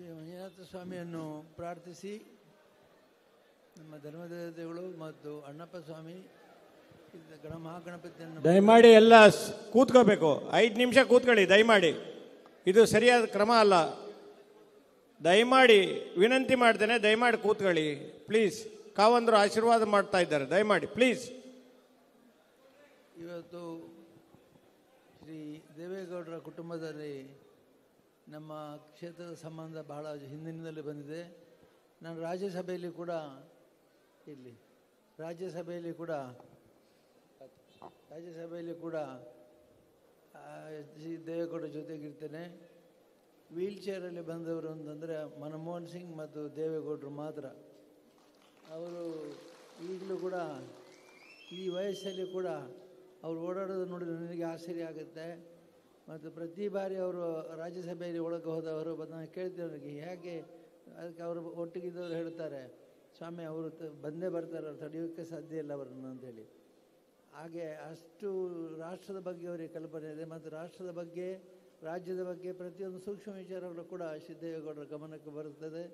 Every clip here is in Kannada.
ಶ್ರೀ ಮಂಜುನಾಥ ಸ್ವಾಮಿಯನ್ನು ಪ್ರಾರ್ಥಿಸಿ ನಮ್ಮ ಧರ್ಮದೇವತೆಗಳು ಮತ್ತು ಅಣ್ಣಪ್ಪ ಸ್ವಾಮಿ ಮಹಾಗಣಪತಿಯನ್ನು ದಯಮಾಡಿ ಎಲ್ಲ ಕೂತ್ಕೋಬೇಕು. 5 ನಿಮಿಷ ಕೂತ್ಕೊಳ್ಳಿ ದಯಮಾಡಿ. ಇದು ಸರಿಯಾದ ಕ್ರಮ ಅಲ್ಲ. ದಯಮಾಡಿ ವಿನಂತಿ ಮಾಡ್ತೇನೆ, ದಯಮಾಡಿ ಕೂತ್ಕೊಳ್ಳಿ ಪ್ಲೀಸ್. ಕಾವಂದರು ಆಶೀರ್ವಾದ ಮಾಡ್ತಾ ಇದ್ದಾರೆ, ದಯಮಾಡಿ ಪ್ಲೀಸ್. ಇವತ್ತು ಶ್ರೀ ದೇವೇಗೌಡರ ಕುಟುಂಬದಲ್ಲಿ ನಮ್ಮ ಕ್ಷೇತ್ರದ ಸಂಬಂಧ ಬಹಳ ಹಿಂದಿನಿಂದಲೇ ಬಂದಿದೆ. ನಾನು ರಾಜ್ಯಸಭೆಯಲ್ಲಿ ಕೂಡ ಶ್ರೀ ದೇವೇಗೌಡರ ಜೊತೆಗಿರ್ತೇನೆ. ವೀಲ್ ಚೇರಲ್ಲಿ ಬಂದವರು ಅಂತಂದರೆ ಮನಮೋಹನ್ ಸಿಂಗ್ ಮತ್ತು ದೇವೇಗೌಡರು ಮಾತ್ರ. ಅವರು ಈಗಲೂ ಕೂಡ ಈ ವಯಸ್ಸಲ್ಲಿ ಕೂಡ ಅವರು ಓಡಾಡೋದು ನೋಡಿದ್ರೆ ನನಗೆ ಆಶ್ಚರ್ಯ ಆಗುತ್ತೆ. ಮತ್ತು ಪ್ರತಿ ಬಾರಿ ಅವರು ರಾಜ್ಯಸಭೆಯಲ್ಲಿ ಒಳಗೆ ಹೋದವರು ನಾನು ಕೇಳ್ತೇವೆ ಅವರಿಗೆ ಹೇಗೆ. ಅದಕ್ಕೆ ಅವರು ಒಟ್ಟಿಗಿದ್ದವರು ಹೇಳ್ತಾರೆ, ಸ್ವಾಮಿ ಅವರು ಬಂದೇ ಬರ್ತಾರೆ, ಅವ್ರು ತಡೆಯೋಕ್ಕೆ ಸಾಧ್ಯ ಇಲ್ಲ ಅವರನ್ನು ಅಂತೇಳಿ. ಹಾಗೆ ಅಷ್ಟು ರಾಷ್ಟ್ರದ ಬಗ್ಗೆ ಅವರಿಗೆ ಕಲ್ಪನೆ ಇದೆ. ಮತ್ತು ರಾಷ್ಟ್ರದ ಬಗ್ಗೆ, ರಾಜ್ಯದ ಬಗ್ಗೆ ಪ್ರತಿಯೊಂದು ಸೂಕ್ಷ್ಮ ವಿಚಾರಗಳು ಕೂಡ ದೇವೇಗೌಡರ ಗಮನಕ್ಕೆ ಬರುತ್ತದೆ.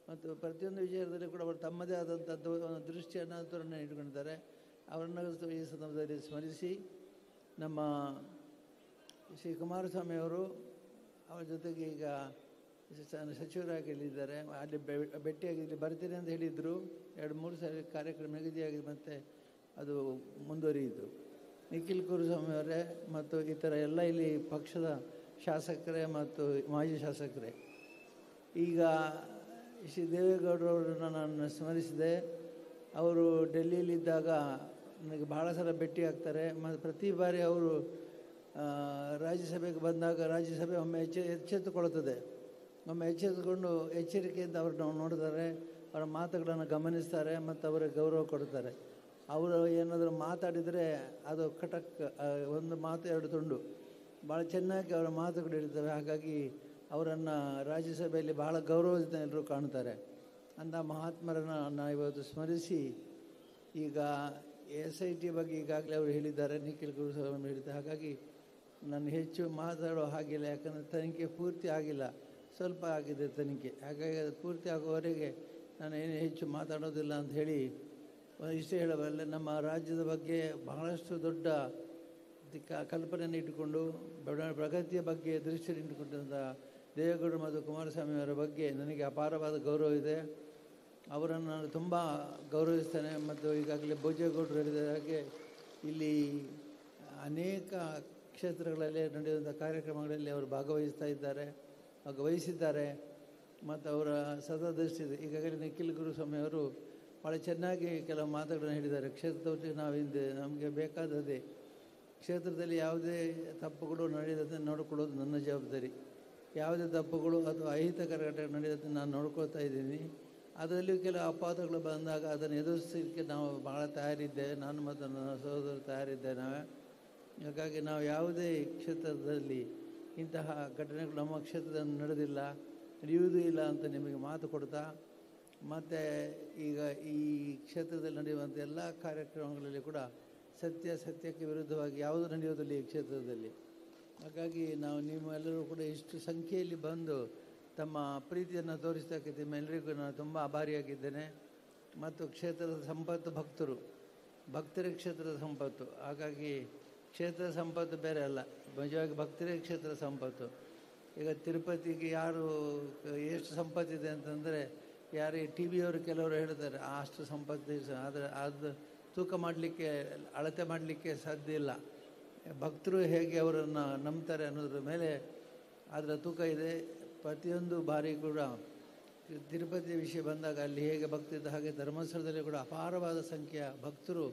ಮತ್ತು ಪ್ರತಿಯೊಂದು ವಿಚಾರದಲ್ಲಿ ಕೂಡ ಅವರು ತಮ್ಮದೇ ಆದಂಥದ್ದು ದೃಷ್ಟಿಯನ್ನು ತೋರಣೆ ಇಟ್ಕೊಂಡಿದ್ದಾರೆ. ಅವರನ್ನು ಈ ಸಂದರ್ಭದಲ್ಲಿ ಸ್ಮರಿಸಿ, ನಮ್ಮ ಶ್ರೀ ಕುಮಾರಸ್ವಾಮಿ ಅವರು ಅವರ ಜೊತೆಗೆ ಈಗ ಸಚಿವರಾಗಿ ಹೇಳಿದ್ದಾರೆ. ಅಲ್ಲಿ ಭೇಟಿಯಾಗಿ ಇಲ್ಲಿ ಬರ್ತೀನಿ ಅಂತ ಹೇಳಿದರು. 2-3 ಸಾರಿ ಕಾರ್ಯಕ್ರಮ ನಿಗದಿಯಾಗಿದೆ, ಮತ್ತು ಅದು ಮುಂದುವರಿಯಿತು. ನಿಖಿಲ್ ಕುಮಾರಸ್ವಾಮಿ ಅವರೇ ಮತ್ತು ಇತರ ಎಲ್ಲ ಇಲ್ಲಿ ಪಕ್ಷದ ಶಾಸಕರೇ ಮತ್ತು ಮಾಜಿ ಶಾಸಕರೇ, ಈಗ ಶ್ರೀ ದೇವೇಗೌಡರವರನ್ನು ನಾನು ಸ್ಮರಿಸಿದೆ. ಅವರು ಡೆಲ್ಲಿಯಲ್ಲಿದ್ದಾಗ ನನಗೆ ಭಾಳ ಸಲ ಭೇಟಿ ಆಗ್ತಾರೆ. ಮತ್ತು ಪ್ರತಿ ಬಾರಿ ಅವರು ರಾಜ್ಯಸಭೆಗೆ ಬಂದಾಗ ರಾಜ್ಯಸಭೆ ಒಮ್ಮೆ ಎಚ್ಚೆತ್ತುಕೊಳ್ಳುತ್ತದೆ. ಒಮ್ಮೆ ಎಚ್ಚೆತ್ತುಕೊಂಡು ಎಚ್ಚರಿಕೆಯಿಂದ ಅವ್ರನ್ನ ನೋಡ್ತಾರೆ, ಅವರ ಮಾತುಗಳನ್ನು ಗಮನಿಸ್ತಾರೆ ಮತ್ತು ಅವರಿಗೆ ಗೌರವ ಕೊಡ್ತಾರೆ. ಅವರು ಏನಾದರೂ ಮಾತಾಡಿದರೆ ಅದು ಕಟಕ್, ಒಂದು ಮಾತು 2 ತುಂಡು, ಭಾಳ ಚೆನ್ನಾಗಿ ಅವರ ಮಾತುಗಳು ಇರ್ತವೆ. ಹಾಗಾಗಿ ಅವರನ್ನು ರಾಜ್ಯಸಭೆಯಲ್ಲಿ ಬಹಳ ಗೌರವದಿಂದ ಎಲ್ಲರೂ ಕಾಣ್ತಾರೆ. ಅಂಥ ಮಹಾತ್ಮರನ್ನು ನಾವು ಇವತ್ತು ಸ್ಮರಿಸಿ, ಈಗ SIT ಬಗ್ಗೆ ಈಗಾಗಲೇ ಅವರು ಹೇಳಿದ್ದಾರೆ, ನಿಖಿಲ್ ಕುಮಾರಸ್ವಾಮಿ ಹೇಳಿದ್ದಾರೆ. ಹಾಗಾಗಿ ನಾನು ಹೆಚ್ಚು ಮಾತಾಡೋ ಹಾಗಿಲ್ಲ, ಯಾಕಂದರೆ ತನಿಖೆ ಪೂರ್ತಿ ಆಗಿಲ್ಲ, ಸ್ವಲ್ಪ ಆಗಿದೆ ತನಿಖೆ. ಹಾಗಾಗಿ ಅದು ಪೂರ್ತಿ ಆಗುವವರೆಗೆ ನಾನು ಏನು ಹೆಚ್ಚು ಮಾತಾಡೋದಿಲ್ಲ ಅಂತ ಹೇಳಿ ಇಷ್ಟೇ ಹೇಳಬಲ್ಲೆ. ನಮ್ಮ ರಾಜ್ಯದ ಬಗ್ಗೆ ಬಹಳಷ್ಟು ದೊಡ್ಡ ಕಲ್ಪನೆಯನ್ನು ಇಟ್ಟುಕೊಂಡು ಪ್ರಗತಿಯ ಬಗ್ಗೆ ದೃಷ್ಟಿಯನ್ನು ಇಟ್ಟುಕೊಂಡಂಥ ದೇವೇಗೌಡರು ಮತ್ತು ಕುಮಾರಸ್ವಾಮಿ ಅವರ ಬಗ್ಗೆ ನನಗೆ ಅಪಾರವಾದ ಗೌರವ ಇದೆ. ಅವರನ್ನು ನಾನು ತುಂಬ ಗೌರವಿಸ್ತೇನೆ. ಮತ್ತು ಈಗಾಗಲೇ ಭೋಜೇಗೌಡರು ಹೇಳಿದ ಹಾಗೆ ಇಲ್ಲಿ ಅನೇಕ ಕ್ಷೇತ್ರಗಳಲ್ಲಿ ನಡೆಯುವಂಥ ಕಾರ್ಯಕ್ರಮಗಳಲ್ಲಿ ಅವರು ಭಾಗವಹಿಸಿದ್ದಾರೆ ಮತ್ತು ಅವರ ಸದೃಷ್ಟಿ ಇದೆ. ಈಗಾಗಲೇ ನಿಖಿಲ್ ಕುಮಾರಸ್ವಾಮಿ ಅವರು ಭಾಳ ಚೆನ್ನಾಗಿ ಕೆಲವು ಮಾತುಗಳನ್ನು ಹೇಳಿದ್ದಾರೆ. ಕ್ಷೇತ್ರದಲ್ಲಿ ನಾವು ಹಿಂದೆ ನಮಗೆ ಬೇಕಾದದೇ ಕ್ಷೇತ್ರದಲ್ಲಿ ಯಾವುದೇ ತಪ್ಪುಗಳು ನಡೆಯದಂತೆ ನೋಡಿಕೊಳ್ಳೋದು ನನ್ನ ಜವಾಬ್ದಾರಿ. ಯಾವುದೇ ತಪ್ಪುಗಳು ಅಥವಾ ಅಹಿತಕರ ಘಟನೆ ನಡೆಯದಂತೆ ನಾನು ನೋಡ್ಕೊಳ್ತಾ ಇದ್ದೀನಿ. ಅದರಲ್ಲಿಯೂ ಕೆಲವು ಅಪವಾದಗಳು ಬಂದಾಗ ಅದನ್ನು ಎದುರಿಸಲಿಕ್ಕೆ ನಾವು ಭಾಳ ತಯಾರಿದ್ದೇವೆ. ನಾನು ಮತ್ತು ನನ್ನ ಸಹೋದರರು ತಯಾರಿದ್ದೇವೆ ನಾವೇ. ಹಾಗಾಗಿ ನಾವು ಯಾವುದೇ ಕ್ಷೇತ್ರದಲ್ಲಿ ಇಂತಹ ಘಟನೆಗಳು ನಮ್ಮ ಕ್ಷೇತ್ರದಲ್ಲಿ ನಡೆಯುವುದೂ ಇಲ್ಲ ಅಂತ ನಿಮಗೆ ಮಾತು ಕೊಡ್ತಾ, ಮತ್ತು ಈಗ ಈ ಕ್ಷೇತ್ರದಲ್ಲಿ ನಡೆಯುವಂಥ ಎಲ್ಲ ಕಾರ್ಯಕ್ರಮಗಳಲ್ಲಿ ಕೂಡ ಸತ್ಯಕ್ಕೆ ವಿರುದ್ಧವಾಗಿ ಯಾವುದು ನಡೆಯೋದಿಲ್ಲ ಈ ಕ್ಷೇತ್ರದಲ್ಲಿ. ಹಾಗಾಗಿ ನೀವೆಲ್ಲರೂ ಕೂಡ ಇಷ್ಟು ಸಂಖ್ಯೆಯಲ್ಲಿ ಬಂದು ತಮ್ಮ ಪ್ರೀತಿಯನ್ನು ತೋರಿಸ್ತಕ್ಕೆ ನಿಮ್ಮೆಲ್ಲರಿಗೂ ನಾನು ತುಂಬ ಆಭಾರಿಯಾಗಿದ್ದೇನೆ. ಮತ್ತು ಕ್ಷೇತ್ರದ ಸಂಪತ್ತು ಭಕ್ತರೇ ಕ್ಷೇತ್ರದ ಸಂಪತ್ತು. ಹಾಗಾಗಿ ಕ್ಷೇತ್ರದ ಸಂಪತ್ತು ಬೇರೆ ಅಲ್ಲ, ನಿಜವಾಗಿ ಭಕ್ತರೇ ಕ್ಷೇತ್ರದ ಸಂಪತ್ತು. ಈಗ ತಿರುಪತಿಗೆ ಎಷ್ಟು ಸಂಪತ್ತಿದೆ ಅಂತಂದರೆ ಯಾರು TV ಅವರು ಕೆಲವರು ಹೇಳ್ತಾರೆ ಅಷ್ಟು ಸಂಪತ್ತು, ಆದರೆ ಅದು ತೂಕ ಮಾಡಲಿಕ್ಕೆ, ಅಳತೆ ಮಾಡಲಿಕ್ಕೆ ಸಾಧ್ಯ ಇಲ್ಲ. ಭಕ್ತರು ಹೇಗೆ ಅವರನ್ನು ನಂಬ್ತಾರೆ ಅನ್ನೋದ್ರ ಮೇಲೆ ಅದರ ತೂಕ ಇದೆ. ಪ್ರತಿಯೊಂದು ಬಾರಿ ಕೂಡ ತಿರುಪತಿ ವಿಷಯ ಬಂದಾಗ ಅಲ್ಲಿ ಹೇಗೆ ಭಕ್ತಿದ್ದ ಹಾಗೆ ಧರ್ಮಸ್ಥಳದಲ್ಲಿ ಕೂಡ ಅಪಾರವಾದ ಸಂಖ್ಯೆಯ ಭಕ್ತರು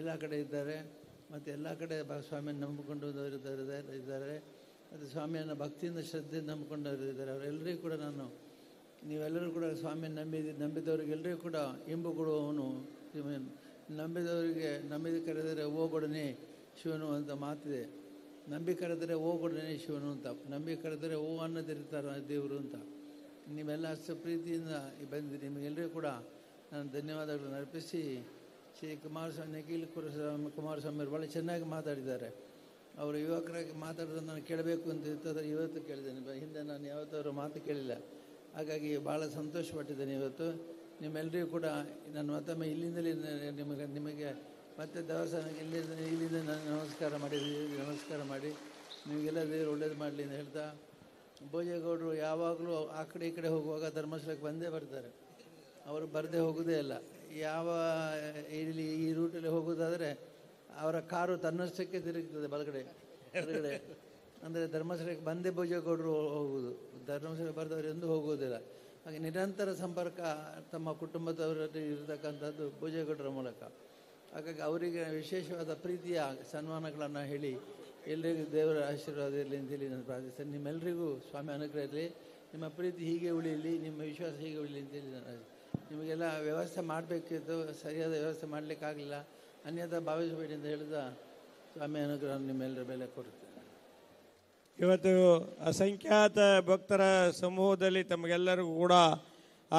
ಎಲ್ಲ ಕಡೆ ಇದ್ದಾರೆ. ಮತ್ತು ಎಲ್ಲ ಕಡೆ ಸ್ವಾಮಿಯನ್ನು ನಂಬಿಕೊಂಡವರಿದ್ದಾರೆ. ಮತ್ತು ಸ್ವಾಮಿಯನ್ನು ಭಕ್ತಿಯಿಂದ ಶ್ರದ್ಧೆಯಿಂದ ನಂಬಿಕೊಂಡವರು ಇದ್ದಾರೆ. ಅವರೆಲ್ಲರಿಗೂ ಕೂಡ ನೀವೆಲ್ಲರೂ ಕೂಡ ಸ್ವಾಮಿಯನ್ನು ನಂಬಿದವರಿಗೆಲ್ಲರಿಗೂ ಕೂಡ ಇಂಬು ಕೊಡುವವನು. ನಂಬಿದ ಕರೆದರೆ ಹೋಗೊಡನೆ ಶಿವನು ಅಂತ ಮಾತಿದೆ. ನಂಬಿ ಕರೆದರೆ ಹೋಗೊಡನೆ ಶಿವನು ಅಂತ, ನಂಬಿ ಕರೆದರೆ ಅನ್ನದಿರ್ತಾರೆ ದೇವರು ಅಂತ. ನೀವೆಲ್ಲ ಅಷ್ಟು ಪ್ರೀತಿಯಿಂದ ಬಂದಿದ್ದೀರಿ. ನಿಮಗೆಲ್ಲರಿಗೂ ಕೂಡ ನಾನು ಧನ್ಯವಾದಗಳನ್ನು ಅರ್ಪಿಸಿ, ಶ್ರೀ ನಿಖಿಲ್ ಕುಮಾರಸ್ವಾಮಿ ಅವರು ಭಾಳ ಚೆನ್ನಾಗಿ ಮಾತಾಡಿದ್ದಾರೆ. ಅವರು ಯುವಕರಾಗಿ ಮಾತಾಡೋದನ್ನು ನಾನು ಕೇಳಬೇಕು ಅಂತ ಇರ್ತದೆ. ಇವತ್ತು ಕೇಳಿದ್ದೇನೆ, ಹಿಂದೆ ನಾನು ಯಾವತ್ತೂ ಅವರ ಮಾತು ಕೇಳಿಲ್ಲ. ಹಾಗಾಗಿ ಭಾಳ ಸಂತೋಷಪಟ್ಟಿದ್ದೇನೆ ಇವತ್ತು. ನಿಮ್ಮೆಲ್ಲರಿಗೂ ಕೂಡ ನಾನು ಮತ್ತೊಮ್ಮೆ ಇಲ್ಲಿಂದಲೇ ನಿಮಗೆ ಮತ್ತೆ ದೇವಸ್ಥಾನಕ್ಕೆ ಇಲ್ಲಿಂದ ನಾನು ನಮಸ್ಕಾರ ಮಾಡಿ ನಿಮಗೆಲ್ಲ ದೇವರು ಒಳ್ಳೇದು ಮಾಡಲಿ ಅಂತ ಹೇಳ್ತಾ, ಭೋಜೇಗೌಡರು ಯಾವಾಗಲೂ ಆ ಕಡೆ ಈ ಕಡೆ ಹೋಗುವಾಗ ಧರ್ಮಸ್ಥಳಕ್ಕೆ ಬಂದೇ ಬರ್ತಾರೆ. ಅವರು ಬರದೇ ಹೋಗೋದೇ ಇಲ್ಲ. ಯಾವ ಇಲ್ಲಿ ಈ ರೂಟಲ್ಲಿ ಹೋಗೋದಾದರೆ ಅವರ ಕಾರು ತನ್ನಷ್ಟಕ್ಕೆ ತಿರುಗ್ತದೆ ಬಲಗಡೆ ಹೊರಗಡೆ. ಅಂದರೆ ಧರ್ಮಸ್ಥಳಕ್ಕೆ ಬಂದೇ ಭೋಜೇಗೌಡರು ಹೋಗುವುದು, ಧರ್ಮಸ್ಥಳಕ್ಕೆ ಬರೆದವರು ಎಂದೂ ಹೋಗುವುದಿಲ್ಲ. ಹಾಗೆ ನಿರಂತರ ಸಂಪರ್ಕ ತಮ್ಮ ಕುಟುಂಬದವರಲ್ಲಿ ಇರತಕ್ಕಂಥದ್ದು ಭೋಜೇಗೌಡರ ಮೂಲಕ. ಹಾಗಾಗಿ ಅವರಿಗೆ ವಿಶೇಷವಾದ ಪ್ರೀತಿಯ ಸನ್ಮಾನಗಳನ್ನು ಹೇಳಿ ಎಲ್ಲರಿಗೂ ದೇವರ ಆಶೀರ್ವಾದ ಇರಲಿ ಅಂತೇಳಿ ನಾನು ಪ್ರಾರ್ಥಿಸ್ತೇನೆ. ನಿಮ್ಮೆಲ್ಲರಿಗೂ ಸ್ವಾಮಿ ಅನುಗ್ರಹ ಇರಲಿ, ನಿಮ್ಮ ಪ್ರೀತಿ ಹೀಗೆ ಉಳಿಯಲಿ, ನಿಮ್ಮ ವಿಶ್ವಾಸ ಹೀಗೆ ಉಳಿಯಲಿ ಅಂತೇಳಿ ನಾನು ನಿಮಗೆಲ್ಲ ವ್ಯವಸ್ಥೆ ಮಾಡಬೇಕಿತ್ತು, ಸರಿಯಾದ ವ್ಯವಸ್ಥೆ ಮಾಡಲಿಕ್ಕಾಗಲಿಲ್ಲ, ಅನ್ಯಥಾ ಭಾವಿಸಬೇಡಿ ಅಂತ ಹೇಳಿದ ಸ್ವಾಮಿ ಅನುಗ್ರಹ ನಿಮ್ಮೆಲ್ಲರ ಮೇಲೆ ಕೊಡುತ್ತೇನೆ. ಇವತ್ತು ಅಸಂಖ್ಯಾತ ಭಕ್ತರ ಸಮೂಹದಲ್ಲಿ ತಮಗೆಲ್ಲರಿಗೂ ಕೂಡ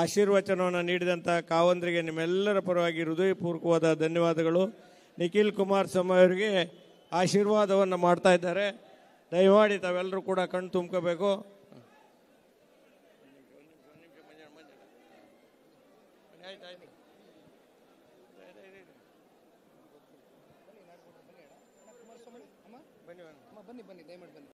ಆಶೀರ್ವಚನವನ್ನು ನೀಡಿದಂಥ ಕಾವಂದ್ರಿಗೆ ನಿಮ್ಮೆಲ್ಲರ ಪರವಾಗಿ ಹೃದಯಪೂರ್ವಕವಾದ ಧನ್ಯವಾದಗಳು. ನಿಖಿಲ್ ಕುಮಾರಸ್ವಾಮಿ ಅವರಿಗೆ ಆಶೀರ್ವಾದವನ್ನು ಮಾಡ್ತಾ ಇದ್ದಾರೆ. ದಯಮಾಡಿ ತಾವೆಲ್ಲರೂ ಕೂಡ ಕಣ್ಣು ತುಂಬ್ಕೋಬೇಕು. ಬನ್ನಿ ದಯಮಾಡಿ ಬನ್ನಿ.